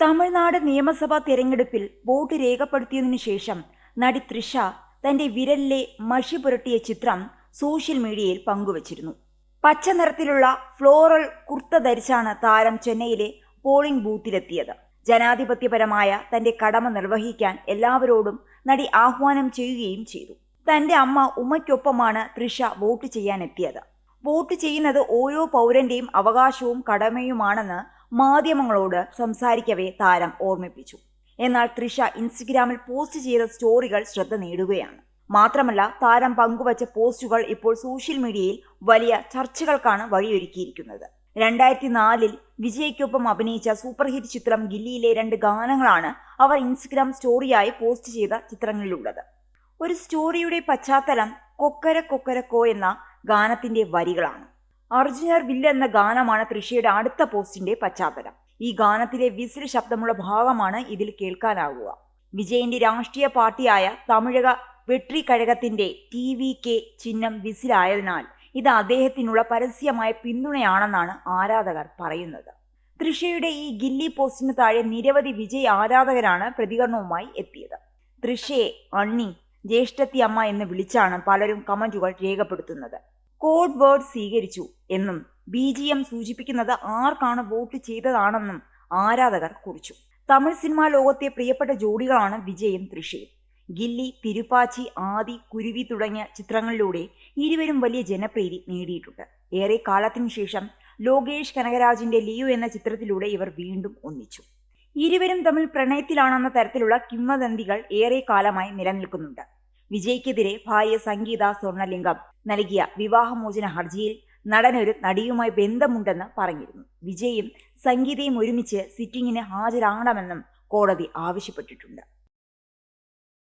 തമിഴ്നാട് നിയമസഭാ തെരഞ്ഞെടുപ്പിൽ വോട്ട് രേഖപ്പെടുത്തിയതിനു ശേഷം നടി തൃഷ തന്റെ വിരലിലെ മഷി പുരട്ടിയ ചിത്രം സോഷ്യൽ മീഡിയയിൽ പങ്കുവച്ചിരുന്നു. പച്ച നിറത്തിലുള്ള ഫ്ലോറൽ കുർത്ത ധരിച്ചാണ് താരം ചെന്നൈയിലെ പോളിംഗ് ബൂത്തിലെത്തിയത്. ജനാധിപത്യപരമായ തന്റെ കടമ നിർവഹിക്കാൻ എല്ലാവരോടും നടി ആഹ്വാനം ചെയ്യുകയും ചെയ്തു. തന്റെ അമ്മ ഉമ്മയ്ക്കൊപ്പമാണ് തൃഷ വോട്ട് ചെയ്യാനെത്തിയത്. വോട്ട് ചെയ്യുന്നത് ഓരോ പൗരന്റെയും അവകാശവും കടമയുമാണെന്ന് മാധ്യമങ്ങളോട് സംസാരിക്കവേ താരം ഓർമ്മിപ്പിച്ചു. എന്നാൽ തൃഷ ഇൻസ്റ്റഗ്രാമിൽ പോസ്റ്റ് ചെയ്ത സ്റ്റോറികൾ ശ്രദ്ധ നേടുകയാണ്. മാത്രമല്ല, താരം പങ്കുവച്ച പോസ്റ്റുകൾ ഇപ്പോൾ സോഷ്യൽ മീഡിയയിൽ വലിയ ചർച്ചകൾക്കാണ് വഴിയൊരുക്കിയിരിക്കുന്നത്. 2004 വിജയ്ക്കൊപ്പം അഭിനയിച്ച സൂപ്പർ ഹിറ്റ് ചിത്രം ഗില്ലിയിലെ 2 ഗാനങ്ങളാണ് അവർ ഇൻസ്റ്റഗ്രാം സ്റ്റോറിയായി പോസ്റ്റ് ചെയ്ത ചിത്രങ്ങളിലുള്ളത്. ഒരു സ്റ്റോറിയുടെ പശ്ചാത്തലം കൊക്കര കൊക്കരക്കോ എന്ന ഗാനത്തിന്റെ വരികളാണ്. അർജുനർ വില്ല് എന്ന ഗാനമാണ് തൃഷയുടെ അടുത്ത പോസ്റ്റിന്റെ പശ്ചാത്തലം. ഈ ഗാനത്തിലെ വിസിൽ ശബ്ദമുള്ള ഭാഗമാണ് ഇതിൽ കേൾക്കാനാവുക. വിജയന്റെ രാഷ്ട്രീയ പാർട്ടിയായ തമിഴക വെട്രി കഴകത്തിന്റെ TVK ചിഹ്നം വിസിലായതിനാൽ ഇത് അദ്ദേഹത്തിനുള്ള പരസ്യമായ പിന്തുണയാണെന്നാണ് ആരാധകർ പറയുന്നത്. തൃഷയുടെ ഈ ഗില്ലി പോസ്റ്റിന് താഴെ നിരവധി വിജയ് ആരാധകരാണ് പ്രതികരണവുമായി എത്തിയത്. തൃഷയെ അണ്ണി, ജ്യേഷ്ഠത്തി അമ്മ എന്ന് വിളിച്ചാണ് പലരും കമന്റുകൾ രേഖപ്പെടുത്തുന്നത്. കോഡ് വേർഡ് സ്വീകരിച്ചു എന്നും BGM സൂചിപ്പിക്കുന്നത് ആർക്കാണ് വോട്ട് ചെയ്തതാണെന്നും ആരാധകർ കുറിച്ചു. തമിഴ് സിനിമാ ലോകത്തെ പ്രിയപ്പെട്ട ജോഡികളാണ് വിജയും തൃഷയും. ഗില്ലി, തിരുപ്പാച്ചി, ആദി, കുരുവി തുടങ്ങിയ ചിത്രങ്ങളിലൂടെ ഇരുവരും വലിയ ജനപ്രീതി നേടിയിട്ടുണ്ട്. ഏറെ കാലത്തിനു ശേഷം ലോകേഷ് കനകരാജിന്റെ ലിയോ എന്ന ചിത്രത്തിലൂടെ ഇവർ വീണ്ടും ഒന്നിച്ചു. ഇരുവരും തമ്മിൽ പ്രണയത്തിലാണെന്ന തരത്തിലുള്ള കിംവദന്തികൾ ഏറെ കാലമായി നിലനിൽക്കുന്നുണ്ട്. വിജയ്ക്കെതിരെ ഭാര്യ സംഗീത സ്വർണലിംഗം നൽകിയ വിവാഹമോചന ഹർജിയിൽ നടനൊരു നടിയുമായി ബന്ധമുണ്ടെന്ന് പറഞ്ഞിരുന്നു. വിജയും സംഗീതയും ഒരുമിച്ച് സിറ്റിംഗിന് ഹാജരാകണമെന്നും കോടതി ആവശ്യപ്പെട്ടിട്ടുണ്ട്.